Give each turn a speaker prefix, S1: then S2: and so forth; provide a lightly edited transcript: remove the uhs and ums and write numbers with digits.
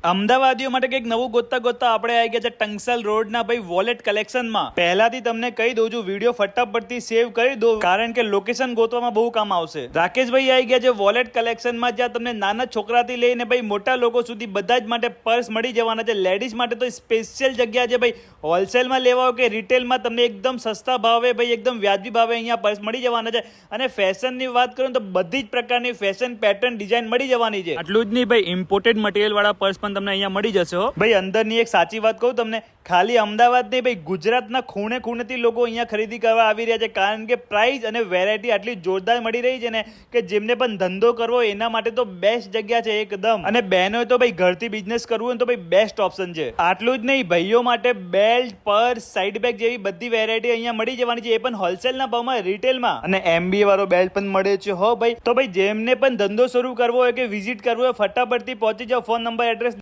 S1: અમદાવાદીઓ માટે કંઈક નવું ગોતતા ગોતતા આપણે આવી ગયા છે ટંકસલ રોડના ભાઈ વોલેટ કલેક્શનમાં. પહેલાથી તમને કહી દઉં છું, વિડીયો ફટાફટથી સેવ કરી દો, કારણ કે લોકેશન ગોતવામાં બહુ કામ આવશે. રાકેશભાઈ આવી ગયા છે વોલેટ કલેક્શનમાં, જ્યાં તમને નાના છોકરાથી લઈને ભાઈ મોટા લોકો સુધી બધા જ માટે પર્સ મળી જવાના છે. લેડીઝ માટે તો સ્પેશિયલ જગ્યા છે ભાઈ. હોલસેલમાં લેવા હોય કે રિટેલમાં તમને એકદમ સસ્તા ભાવે ભાઈ એકદમ વ્યાજબી ભાવે અહીંયા પર્સ મળી જવાના છે. અને ફેશનની વાત કરું તો બધી જ પ્રકારની ફેશન પેટર્ન ડિઝાઇન મળી જવાની છે. આટલું જ નહીં ભાઈ, ઇમ્પોર્ટેડ મટીરિયલ વાળા પર્સ પણ તમને અહીંયા મળી જશે હો ભાઈ. અંદરની એક સાચી વાત કહું તમને, ખાલી અમદાવાદ નહીં ભાઈ, ગુજરાતના ખૂણે ખૂણેથી લોકો અહીંયા ખરીદી કરવા આવી રહ્યા છે, કારણ કે પ્રાઇસ અને વેરાયટી આટલી જોરદાર મળી રહી છે ને કે જેમને પણ ધંધો કરવો એના માટે તો બેસ્ટ જગ્યા છે એકદમ. અને બહેનો તો ભાઈ ઘરથી બિઝનેસ કરવું હોય તો ભાઈ બેસ્ટ ઓપ્શન છે. આટલું જ નહીં, ભાઈઓ માટે બેલ્ટ, પર્સ, સાઇડ બેગ જેવી બધી વેરાયટી અહીંયા મળી જવાની છે, એ પણ હોલસેલના ભાવમાં રિટેલમાં. અને MBA વાળો બેલ્ટ પણ મળે છે હો ભાઈ. તો ભાઈ જેમને પણ ધંધો શરૂ કરવો હોય કે વિઝિટ કરવો હોય, ફટાફટથી પહોંચી જાઓ. Phone number, address